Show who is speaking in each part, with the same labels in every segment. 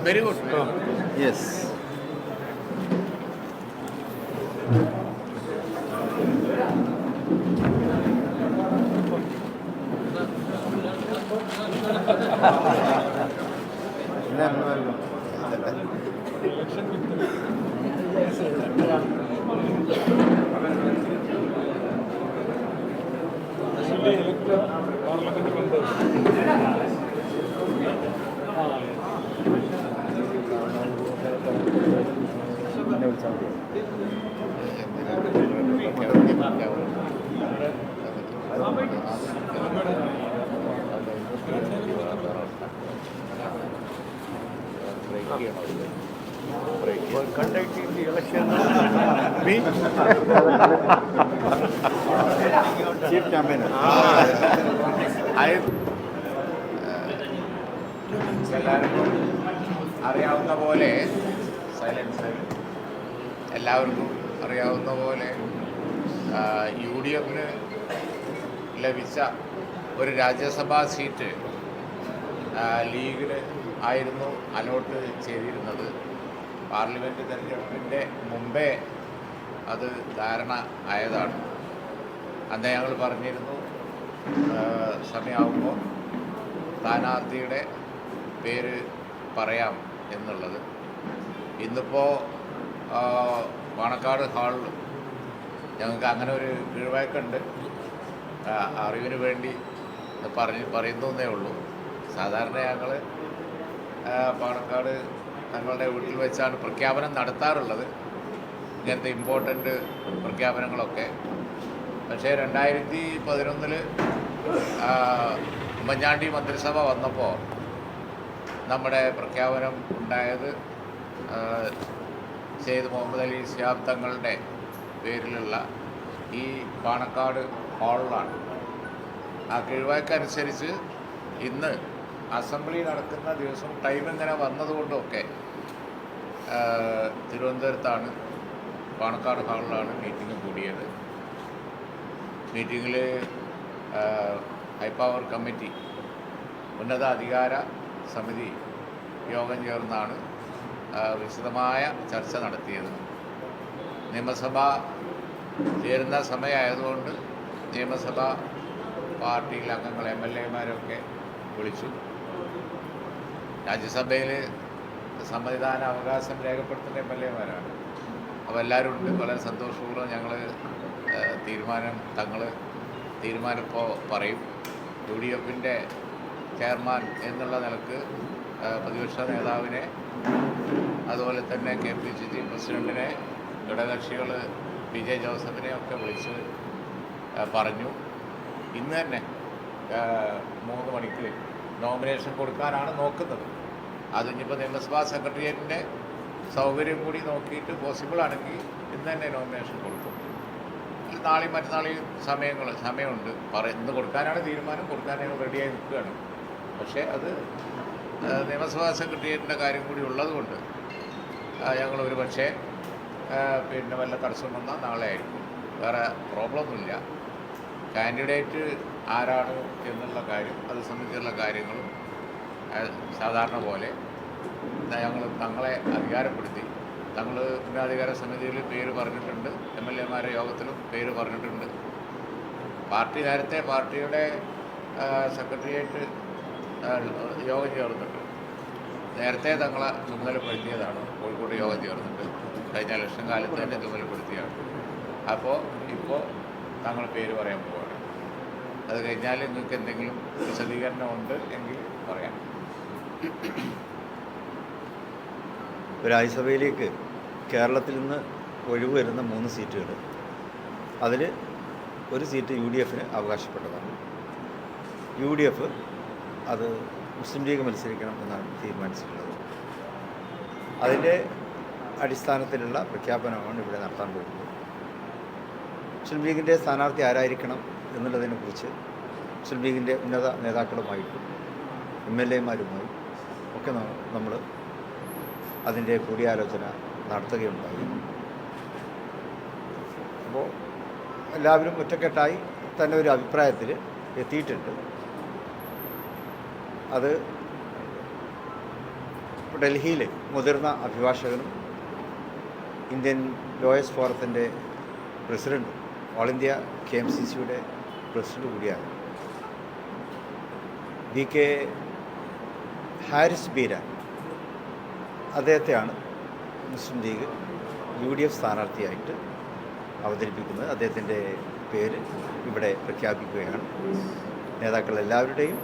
Speaker 1: Very good.
Speaker 2: Yes.
Speaker 1: For conducting the election,
Speaker 2: Me? Chief campaigner.
Speaker 1: എല്ലാവർക്കും അറിയാവുന്ന പോലെ എല്ലാവർക്കും അറിയാവുന്ന പോലെ UDF ലഭിച്ച ഒരു രാജ്യസഭാ സീറ്റ് ലീഗിന് ആയിരുന്നു അലോട്ട് ചെയ്തിരുന്നത്. പാർലമെൻറ്റ് തെരഞ്ഞെടുപ്പിൻ്റെ മുമ്പേ അത് ധാരണ ആയതാണ്. അന്ന് ഞങ്ങൾ പറഞ്ഞിരുന്നു സമയമാകുമ്പോൾ സ്ഥാനാർത്ഥിയുടെ പേര് പറയാം എന്നുള്ളത്. ഇന്നിപ്പോൾ പാണക്കാട് ഹാളിൽ ഞങ്ങൾക്ക് അങ്ങനെ ഒരു കീഴ്വഴക്കമുണ്ട്. അറിവിന് വേണ്ടി പറയുന്നേ ഉള്ളൂ. സാധാരണ ഞങ്ങൾ പാണക്കാട് തങ്ങളുടെ വീട്ടിൽ വെച്ചാണ് പ്രഖ്യാപനം നടത്താറുള്ളത്, ഇങ്ങനത്തെ ഇമ്പോർട്ടൻ്റ് പ്രഖ്യാപനങ്ങളൊക്കെ. പക്ഷേ 2011 ഉമ്മൻചാണ്ടി മന്ത്രിസഭ വന്നപ്പോൾ നമ്മുടെ പ്രഖ്യാപനം ഉണ്ടായത് സെയ്ദ് മുഹമ്മദ് അലി ശിഹാബ് തങ്ങളുടെ പേരിലുള്ള ഈ പാണക്കാട് ഹാളിലാണ്. ആ കീഴ്വഴക്കനുസരിച്ച് ഇന്ന് അസംബ്ലി നടക്കുന്ന ദിവസം ടൈം ഇങ്ങനെ വന്നതുകൊണ്ടൊക്കെ തിരുവനന്തപുരത്താണ് പാണക്കാട് ഹാളിലാണ് മീറ്റിംഗ് കൂടിയത്. മീറ്റിങ്ങിൽ ഹൈപ്പവർ കമ്മിറ്റി ഉന്നത അധികാര സമിതി യോഗം ചേർന്നാണ് വിശദമായ ചർച്ച നടത്തിയത്. നിയമസഭ ചേരുന്ന സമയമായതുകൊണ്ട് നിയമസഭാ പാർട്ടിയിലെ അംഗങ്ങൾ MLA-മാരൊക്കെ വിളിച്ചു. രാജ്യസഭയിൽ സമ്മതിദാന അവകാശം രേഖപ്പെടുത്തുന്ന MLA-മാരാണ്. അപ്പോൾ എല്ലാവരും ഉണ്ട്. വളരെ സന്തോഷപൂർവ്വം ഞങ്ങൾ തീരുമാനം ഇപ്പോൾ പറയും. UDF-ൻ്റെ ചെയർമാൻ എന്നുള്ള നിലക്ക് പ്രതിപക്ഷ നേതാവിനെ, അതുപോലെ തന്നെ KPCC പ്രസിഡൻറ്റിനെ, ഘടകകക്ഷികൾ PJ ജോസഫിനെ ഒക്കെ വിളിച്ച് പറഞ്ഞു. ഇന്ന് തന്നെ 3 മണിക്ക് നോമിനേഷൻ കൊടുക്കാനാണ് നോക്കുന്നത്. അതിനിപ്പോൾ നിയമസഭാ സെക്രട്ടേറിയറ്റിൻ്റെ സൗകര്യം കൂടി നോക്കിയിട്ട് പോസിബിൾ ആണെങ്കിൽ ഇന്ന് തന്നെ നോമിനേഷൻ കൊടുക്കും. നാളെയും മറ്റന്നാളെയും സമയമുണ്ട്. ഇന്ന് കൊടുക്കാനാണ് തീരുമാനം. കൊടുക്കാൻ ഞങ്ങൾ റെഡിയായി നിൽക്കുകയാണ്. പക്ഷേ അത് നിയമസഭാ സെക്രട്ടേറിയറ്റിൻ്റെ കാര്യം കൂടി ഉള്ളതുകൊണ്ട് ഞങ്ങൾ ഒരു പക്ഷേ വല്ല തടസ്സം വന്നാൽ നാളെ ആയിരിക്കും. വേറെ പ്രോബ്ലമൊന്നുമില്ല. കാൻഡിഡേറ്റ് ആരാണ് എന്നുള്ള കാര്യം, അത് സംബന്ധിച്ചുള്ള കാര്യങ്ങളും സാധാരണ പോലെ തങ്ങളെ അധികാരപ്പെടുത്തി. തങ്ങൾ ഉന്നതാധികാര സമിതിയിൽ പേര് പറഞ്ഞിട്ടുണ്ട്, MLA-മാരുടെ യോഗത്തിലും പേര് പറഞ്ഞിട്ടുണ്ട്. നേരത്തെ പാർട്ടിയുടെ സെക്രട്ടേറിയറ്റ് യോഗം ചേർന്നിട്ട് നേരത്തെ തങ്ങളെ ചുമതലപ്പെടുത്തിയതാണ്. കോഴിക്കോട് യോഗം ചേർന്നിട്ട് കഴിഞ്ഞ ഇലക്ഷൻ കാലത്ത് തന്നെ ചുമതലപ്പെടുത്തിയാണ്. അപ്പോൾ ഇപ്പോൾ തങ്ങൾ പേര് പറയാൻ പോവുകയാണ്. അത് കഴിഞ്ഞാൽ നിങ്ങൾക്ക് എന്തെങ്കിലും വിശദീകരണം ഉണ്ട് എങ്കിൽ പറയാം.
Speaker 2: രാജ്യസഭയിലേക്ക് കേരളത്തിൽ നിന്ന് ഒഴിവ് വരുന്ന 3 സീറ്റുകൾ, അതിൽ ഒരു സീറ്റ് UDF-ന് അവകാശപ്പെട്ടതാണ്. UDF അത് മുസ്ലിം ലീഗ് മത്സരിക്കണം എന്നാണ് തീരുമാനിച്ചിട്ടുള്ളത്. അതിൻ്റെ അടിസ്ഥാനത്തിലുള്ള പ്രഖ്യാപനമാണ് ഇവിടെ നടത്താൻ പോകുന്നത്. മുസ്ലിം ലീഗിൻ്റെ സ്ഥാനാർത്ഥി ആരായിരിക്കണം എന്നുള്ളതിനെക്കുറിച്ച് മുസ്ലിം ലീഗിൻ്റെ ഉന്നത നേതാക്കളുമായിട്ടും MLA-മാരുമായി ഒക്കെ നമ്മൾ അതിൻ്റെ കൂടിയാലോചന നടത്തുകയുണ്ടായി. അപ്പോൾ എല്ലാവരും ഒറ്റക്കെട്ടായി തന്നെ ഒരു അഭിപ്രായത്തിൽ എത്തിയിട്ടുണ്ട്. അത് ഡൽഹിയിൽ മുതിർന്ന അഭിഭാഷകനും ഇന്ത്യൻ ലോയേഴ്സ് ഫോറത്തിൻ്റെ പ്രസിഡൻറ്റും ഓൾ ഇന്ത്യ KMCCയുടെ പ്രസിഡന്റ് കൂടിയാണ് BK ഹാരിസ് ബീരാൻ. അദ്ദേഹത്തെയാണ് മുസ്ലിം ലീഗ് UDF സ്ഥാനാർത്ഥിയായിട്ട് അവതരിപ്പിക്കുന്നത്. അദ്ദേഹത്തിൻ്റെ പേര് ഇവിടെ പ്രഖ്യാപിക്കുകയാണ്. നേതാക്കൾ എല്ലാവരുടെയും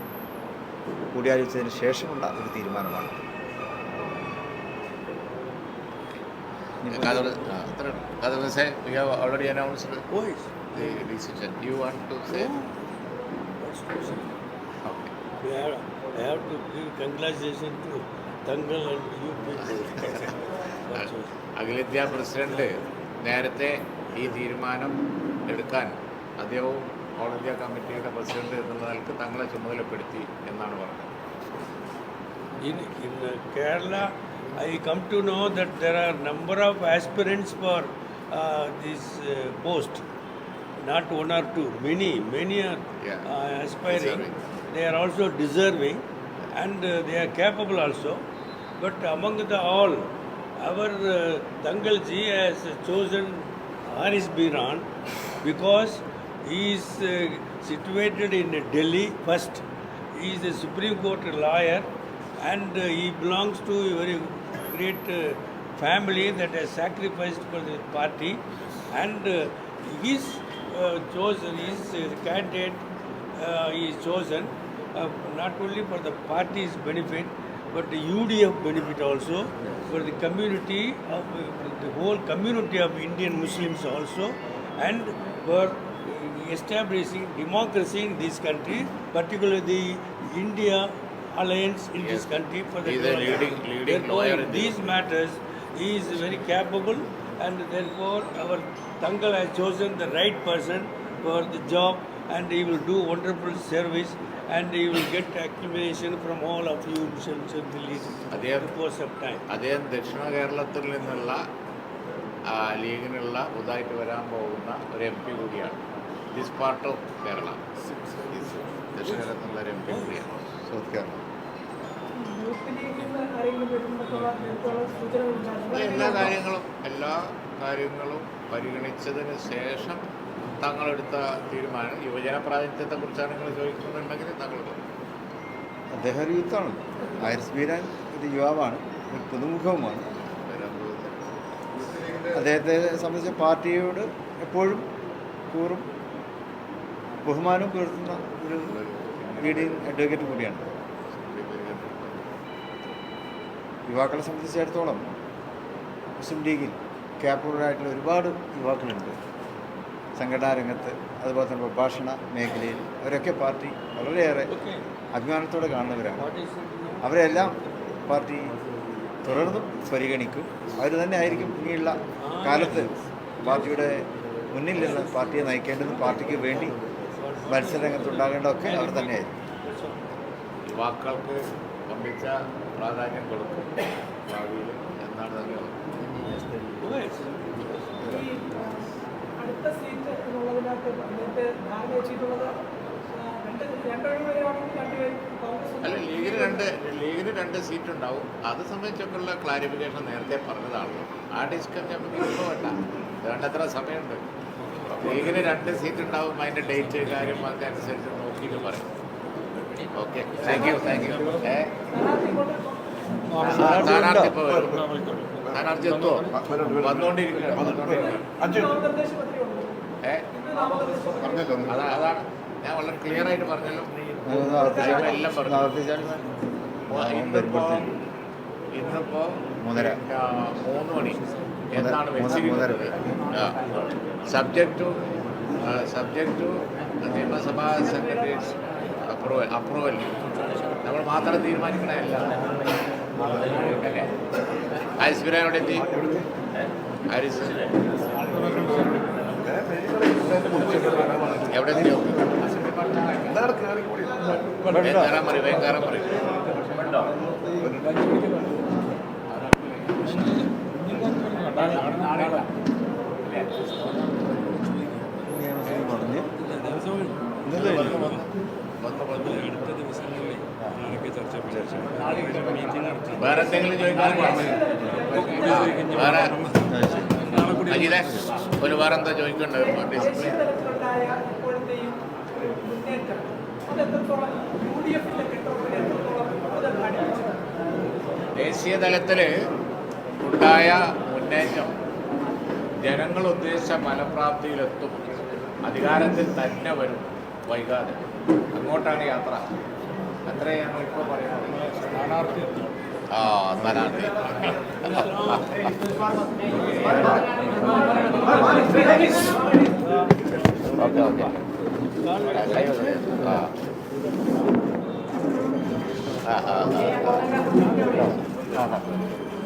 Speaker 2: കൂടിയാലോചിച്ചതിന് ശേഷമുള്ള ഒരു തീരുമാനമാണ്.
Speaker 1: We have already announced the decision. You want to say? Okay.
Speaker 3: I have to give congratulations to Dangal and you people.
Speaker 1: അഖിലേന്ത്യാ പ്രസിഡന്റ് നേരത്തെ ഈ തീരുമാനം എടുക്കാൻ അദ്ദേഹവും ഓൾ ഇന്ത്യ കമ്മിറ്റിയുടെ പ്രസിഡന്റ് എന്നുള്ള നിലക്ക് തങ്ങളെ ചുമതലപ്പെടുത്തി എന്നാണ് പറഞ്ഞത്.
Speaker 3: In Kerala, I come to know that there are number of aspirants for this post. Not one or two, many are aspiring.
Speaker 1: Deserving.
Speaker 3: They are also deserving and they are capable also. But among the all, our Dangalji has chosen Haris Biran because he is situated in Delhi first. He is a Supreme Court lawyer and he belongs to a very great family that has sacrificed for the party and his candidate is chosen not only for the party's benefit but the UDF benefit also, for the community of the whole community of Indian Muslims also, and for establishing democracy in this country, particularly the India alliance in this country for the
Speaker 1: He is a leading
Speaker 3: Therefore,
Speaker 1: lawyer
Speaker 3: in
Speaker 1: in
Speaker 3: these matters he is very capable and therefore our Dangal has chosen the right person for the job and he will do wonderful service and he will get acclamation from all of you in the course of time.
Speaker 1: അദ്ദേഹം ദക്ഷിണ കേരളത്തിൽ നിന്നുള്ള ലീഗിനുള്ള പുതുതായിട്ട് വരാൻ പോകുന്ന ഒരു MP കൂടിയാണ്. This part of Kerala, ദക്ഷിണ കേരളത്തിലുള്ള ഒരു MP കൂടിയാണ്.
Speaker 2: സൗത്ത് കേരള
Speaker 1: എല്ലാ കാര്യങ്ങളും പരിഗണിച്ചതിന് ശേഷം തങ്ങളെടുത്ത തീരുമാനം. യുവജന പ്രാതിനിധ്യത്തെക്കുറിച്ചാണ് നിങ്ങൾ ചോദിക്കുന്നുണ്ടെങ്കിൽ താങ്കൾ പറയും.
Speaker 2: അദ്ദേഹം ഒരു യൂത്താണ്. ഹാരിസ് ബീരാൻ ഒരു യുവാവാണ്, ഒരു പുതുമുഖവുമാണ്. അദ്ദേഹത്തെ സംബന്ധിച്ച് പാർട്ടിയോട് എപ്പോഴും കൂറും ബഹുമാനവും പുലർത്തുന്ന ഒരു ലീഡിങ് അഡ്വക്കേറ്റ് കൂടിയാണ്. യുവാക്കളെ സംബന്ധിച്ചിടത്തോളം മുസ്ലിം ലീഗിൽ ക്യാപ്പബിളായിട്ടുള്ള ഒരുപാട് യുവാക്കളുണ്ട്. സംഘടനാ രംഗത്ത്, അതുപോലെ തന്നെ പ്രഭാഷണ മേഖലയിൽ അവരൊക്കെ പാർട്ടി വളരെയേറെ അഭിമാനത്തോടെ കാണുന്നവരാണ്. അവരെല്ലാം പാർട്ടി തുടർന്നും പരിഗണിക്കും. അവർ തന്നെ ആയിരിക്കും ഇനിയുള്ള കാലത്ത് പാർട്ടിയുടെ മുന്നിൽ നിന്ന് പാർട്ടിയെ നയിക്കേണ്ടതും പാർട്ടിക്ക് വേണ്ടി മത്സരരംഗത്തുണ്ടാകേണ്ടതൊക്കെ അവർ തന്നെയായിരിക്കും.
Speaker 1: യുവാക്കൾക്ക് വമ്പിച്ച പ്രാധാന്യം കൊടുക്കും ഭാവിയിൽ എന്നാണ് തന്നെ.
Speaker 4: അടുത്ത സീറ്റ് എന്നുള്ളതിനകത്ത് എന്നിട്ട് ധാരണ വെച്ചിട്ടുള്ളത്
Speaker 1: അല്ല, ലീഗിന് രണ്ട് സീറ്റ് ഉണ്ടാവും. അത് സംബന്ധിച്ചൊക്കെയുള്ള ക്ലാരിഫിക്കേഷൻ നേരത്തെ പറഞ്ഞതാണ്. ആ ഡിസ്കഷൻ നമുക്ക് ഇപ്പോൾ വേണ്ട, വേണ്ടത്ര സമയമുണ്ട്. ലീഗിന് 2 സീറ്റ് ഉണ്ടാവും. അതിൻ്റെ ഡേറ്റ് കാര്യം അതനുസരിച്ച് നോക്കിയിട്ട് പറയും. Okay, thank you. സ്ഥാനാർത്ഥി ഇപ്പോൾ വരും. സ്ഥാനാർത്ഥി എത്തുമോ? വന്നുകൊണ്ടിരിക്കുകയാണ്. അതാണ് ഞാൻ വളരെ ക്ലിയർ ആയിട്ട് പറഞ്ഞല്ലോ. എല്ലാം പറഞ്ഞു. ഇന്നിപ്പോ 3 മണി എന്നാണ് വെച്ചിരിക്കുന്നത്. സബ്ജക്ട് ടു നിയമസഭാ സെക്രട്ടേറിയറ്റ് അപ്രൂവൽ നമ്മൾ മാത്രം തീരുമാനിക്കണമല്ല. അല്ലേ? ഹാരിസ് ബീരാനോട് എത്തി. ഹാരിസ് എവിടെ എത്തിയോ? വേഗം കയറാൻ പറയും.
Speaker 2: ഇന്നലെ കഴിഞ്ഞു.
Speaker 3: അടുത്ത ദിവസങ്ങളിൽ ആരൊക്കെ ചർച്ച മീറ്റിംഗ് നടത്തി
Speaker 1: വേറെ എന്തെങ്കിലും ചോദിക്കാൻ വേറെ അജിലെ ഒരു വേറെ എന്താ ചോദിക്കേണ്ടത്?
Speaker 4: ദേശീയ തലത്തിലുണ്ടായ ഇപ്പോഴത്തെ ഈ ഒരു മുന്നേറ്റം അതെത്രത്തോളം UDF കെട്ടുറപ്പിന് എത്രത്തോളം അത് ഘടിപ്പിച്ചിട്ടുണ്ട്?
Speaker 1: ദേശീയ തലത്തിൽ ഉണ്ടായ മുന്നേറ്റം ജനങ്ങൾ ഉദ്ദേശിച്ച ഫലപ്രാപ്തിയിലെത്തും, അധികാരത്തിൽ തന്നെ വരും വൈകാതെ. അങ്ങോട്ടാണ് യാത്ര. അത്രയാണ് ഇപ്പോൾ പറയുന്നത്. സ്ഥാനാർത്ഥി ഓക്കെ ഓക്കെ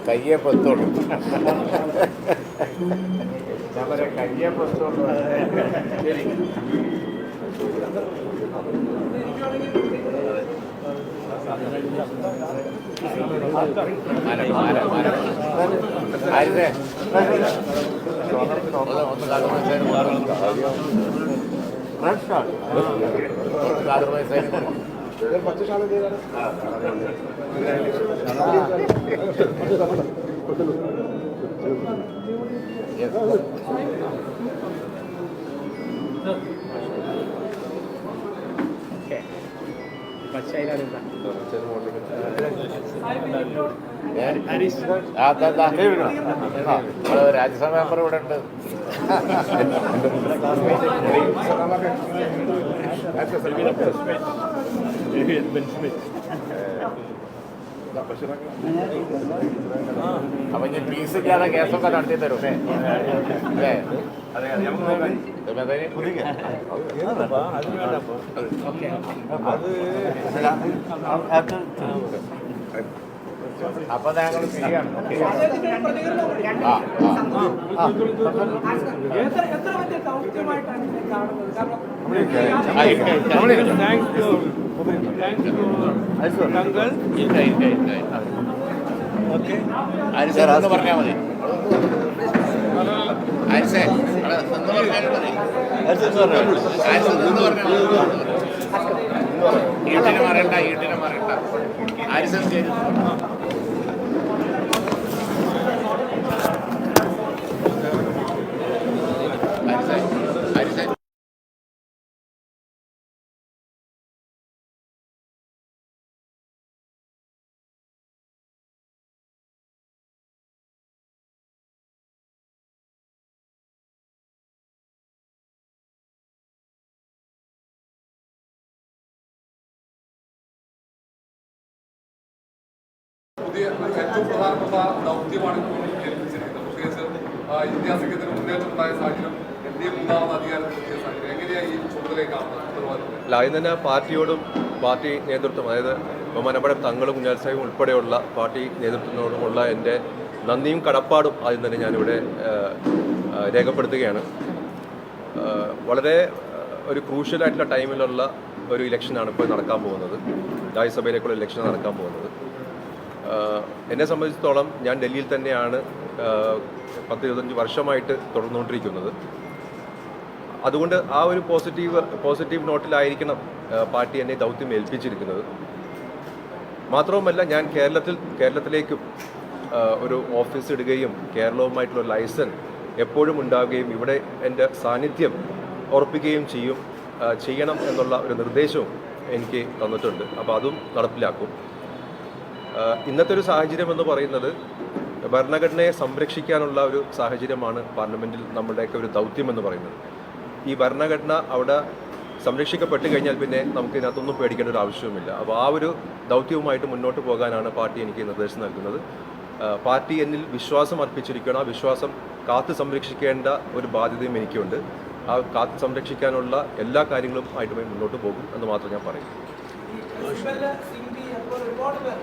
Speaker 1: കയ്യെ പൊത്തോളൂ. ഞാൻ പറയാം കയ്യെ പൊത്തോളൂ. ആയിരുന്നേ ഒന്ന് രാജ്യസഭ മെമ്പർ ഇവിടെ ഉണ്ട്. അപ്പൊ ഞാൻ ഫീസ് ഇല്ലാതെ കേസൊക്കെ നടത്തി തരും അല്ലേ? അപ്പൊ ഞങ്ങൾ ശരിയാണ്.
Speaker 4: എത്ര വലിയ ദൗത്യമായിട്ടാണ് ഇതിനെ കാണുന്നത്?
Speaker 1: കാരണം പറഞ്ഞാൽ മതി. ആരിസേ നിന്ന് പറഞ്ഞാലും മതി. നിന്ന് പറഞ്ഞാൽ ഈട്ടിനെ മാറേണ്ട, ഈട്ടിനെ മാറേണ്ട. ആരിസം ചെയ്തു.
Speaker 5: പുതിയ ഏറ്റവും പ്രധാനപ്പെട്ട ദൗത്യമാണ് ഇപ്പോൾ ഏൽപ്പിച്ചിരിക്കുന്നത്. പ്രത്യേകിച്ച് ഇന്ത്യ സഖ്യത്തിന് മുന്നേറ്റമുണ്ടായ സാഹചര്യം, NDA മൂന്നാമത് അധികാരത്തിലെത്തിയ സാഹചര്യം, എങ്ങനെയാണ് ഈ ചുമതലയെ കാണുന്നത്?
Speaker 6: ആദ്യം തന്നെ പാർട്ടിയോടും പാർട്ടി നേതൃത്വം, അതായത് ബഹുമാനപ്പെട്ട തങ്ങളും കുഞ്ഞാലിസാഹിബും ഉൾപ്പെടെയുള്ള പാർട്ടി നേതൃത്വത്തിനോടുമുള്ള എൻ്റെ നന്ദിയും കടപ്പാടും ആദ്യം തന്നെ ഞാനിവിടെ രേഖപ്പെടുത്തുകയാണ്. വളരെ ഒരു ക്രൂഷ്യലായിട്ടുള്ള ടൈമിലുള്ള ഒരു ഇലക്ഷനാണ് ഇപ്പോൾ നടക്കാൻ പോകുന്നത്. രാജ്യസഭയിലേക്കുള്ള ഇലക്ഷൻ നടക്കാൻ പോകുന്നത്. എന്നെ സംബന്ധിച്ചിടത്തോളം ഞാൻ ഡൽഹിയിൽ തന്നെയാണ് 10-25 വർഷമായിട്ട് തുടർന്നുകൊണ്ടിരിക്കുന്നത്. അതുകൊണ്ട് ആ ഒരു പോസിറ്റീവ് നോട്ടിലായിരിക്കണം പാർട്ടി എന്നെ ദൗത്യം ഏൽപ്പിച്ചിരിക്കുന്നത്. മാത്രവുമല്ല, ഞാൻ കേരളത്തിലേക്കും ഒരു ഓഫീസ് ഇടുകയും കേരളവുമായിട്ടുള്ള ലൈസൻസ് എപ്പോഴും ഉണ്ടാവുകയും ഇവിടെ എൻ്റെ സാന്നിധ്യം ഉറപ്പിക്കുകയും ചെയ്യണം എന്നുള്ള ഒരു നിർദ്ദേശവും എനിക്ക് തന്നിട്ടുണ്ട്. അപ്പോൾ അതും നടപ്പിലാക്കും. ഇന്നത്തെ ഒരു സാഹചര്യം എന്ന് പറയുന്നത് ഭരണഘടനയെ സംരക്ഷിക്കാനുള്ള ഒരു സാഹചര്യമാണ് പാർലമെൻറ്റിൽ നമ്മുടെയൊക്കെ ഒരു ദൗത്യം എന്ന് പറയുന്നത്. ഈ ഭരണഘടന അവിടെ സംരക്ഷിക്കപ്പെട്ട് കഴിഞ്ഞാൽ പിന്നെ നമുക്ക് ഇതിനകത്തൊന്നും പേടിക്കേണ്ട ഒരു ആവശ്യവുമില്ല. അപ്പോൾ ആ ഒരു ദൗത്യവുമായിട്ട് മുന്നോട്ട് പോകാനാണ് പാർട്ടി എനിക്ക് നിർദ്ദേശം നൽകുന്നത്. പാർട്ടി എന്നിൽ വിശ്വാസം അർപ്പിച്ചിരിക്കണം. ആ വിശ്വാസം കാത്തു സംരക്ഷിക്കേണ്ട ഒരു ബാധ്യതയും എനിക്കുണ്ട്. ആ കാത്തു സംരക്ഷിക്കാനുള്ള എല്ലാ കാര്യങ്ങളും ആയിട്ടുമായി മുന്നോട്ട് പോകും എന്ന് മാത്രം ഞാൻ പറയും.
Speaker 4: ഒരുപാട് പേർ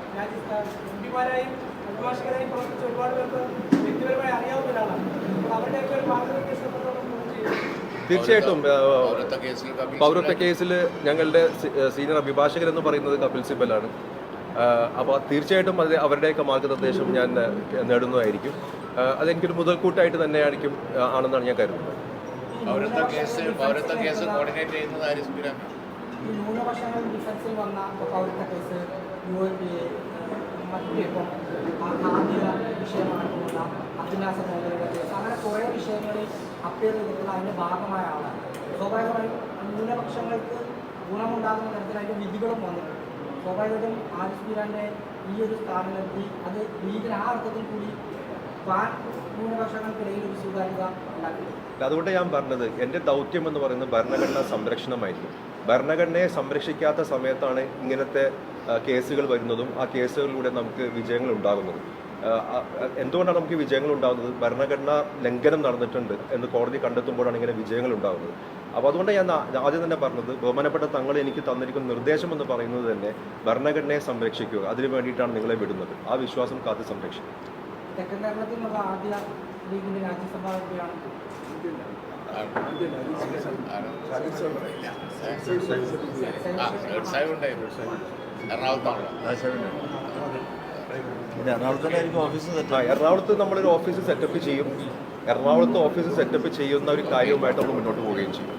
Speaker 4: എംപിമാരായും അഭിഭാഷകരായും പ്രവർത്തിച്ച ഒരുപാട് പേർക്ക് വ്യക്തിപരമായി അറിയാവുന്ന ഒരാളാണ്. അവരുടെയൊക്കെ ഒരു മാർഗനിർദ്ദേശം
Speaker 6: തീർച്ചയായിട്ടും പൗരത്വ കേസിൽ ഞങ്ങളുടെ സീനിയർ അഭിഭാഷകർ എന്ന് പറയുന്നത് കപിൽ സിബലാണ്. അപ്പോൾ തീർച്ചയായിട്ടും അത് അവരുടെയൊക്കെ മാർഗനിർദ്ദേശം ഞാൻ നേടുന്നതായിരിക്കും. അതെനിക്കൊരു മുതൽക്കൂട്ടായിട്ട് തന്നെ ആണെന്നാണ് ഞാൻ കരുതുന്നത്.
Speaker 1: പൗരത്വ കേസ് കോർഡിനേറ്റ് ചെയ്യുന്നത് ഹാരിസ് ബീരാനാണ്.
Speaker 4: ഈ ന്യൂനപക്ഷങ്ങൾ ഡിഫൻസിൽ വന്ന പൗരത്വ കേസ് മറ്റു ഇപ്പം ആദ്യ വിഷയമായിട്ടുള്ള അഭിലാഷ മോദയുടെ കേസ് അങ്ങനെ കുറേ വിഷയങ്ങളിൽ അപ്പീൽ ചെയ്തിട്ടുള്ള അതിൻ്റെ ഭാഗമായ ആളാണ്. സ്വാഭാവികമായും ന്യൂനപക്ഷങ്ങൾക്ക് ഗുണമുണ്ടാകുന്ന തരത്തിൽ അതിൻ്റെ വിധികളും വന്നിട്ടുണ്ട്. സ്വാഭാവികമായിട്ടും ഹാരിസ് ബീരാൻ്റെ ഈ ഒരു സ്ഥാനമെത്തി അത് ലീഗിന് ആ അർത്ഥത്തിൽ കൂടി ന്യൂനപക്ഷങ്ങൾക്കിടയിൽ ഒരു സ്വീകാര്യത ഉണ്ടാക്കിയിട്ടുണ്ട്.
Speaker 6: അതുകൊണ്ട് ഞാൻ പറഞ്ഞത് എൻ്റെ ദൗത്യം എന്ന് പറയുന്നത് ഭരണഘടനാ സംരക്ഷണമായിരിക്കും. ഭരണഘടനയെ സംരക്ഷിക്കാത്ത സമയത്താണ് ഇങ്ങനത്തെ കേസുകൾ വരുന്നതും ആ കേസുകളിലൂടെ നമുക്ക് വിജയങ്ങൾ ഉണ്ടാകുന്നതും. എന്തുകൊണ്ടാണ് നമുക്ക് വിജയങ്ങൾ ഉണ്ടാകുന്നത്? ഭരണഘടനാ ലംഘനം നടന്നിട്ടുണ്ട് എന്ന് കോടതി കണ്ടെത്തുമ്പോഴാണ് ഇങ്ങനെ വിജയങ്ങൾ ഉണ്ടാകുന്നത്. അപ്പോൾ അതുകൊണ്ട് ഞാൻ ആദ്യം തന്നെ പറഞ്ഞത്, ബഹുമാനപ്പെട്ട തങ്ങൾ എനിക്ക് തന്നിരിക്കുന്ന നിർദ്ദേശം എന്ന് പറയുന്നത് തന്നെ ഭരണഘടനയെ സംരക്ഷിക്കുക, അതിനു വേണ്ടിയിട്ടാണ് നിങ്ങളെ വിടുന്നത്. ആ വിശ്വാസം കാത്ത് സംരക്ഷിക്കും.
Speaker 4: തെക്കൻ കേരളത്തിൽ നിന്നുള്ള ആദ്യ ലീഗിൻ്റെ രാജ്യസഭാ എംപിയാണ്.
Speaker 2: എറണാകുളത്തായിരിക്കും ഓഫീസ്
Speaker 6: എറണാകുളത്ത് നമ്മളൊരു ഓഫീസ് സെറ്റപ്പ് ചെയ്യും. എറണാകുളത്ത് ഓഫീസ് സെറ്റപ്പ് ചെയ്യുന്ന ഒരു കാര്യവുമായിട്ട് നമ്മൾ മുന്നോട്ട് പോവുകയും ചെയ്യും.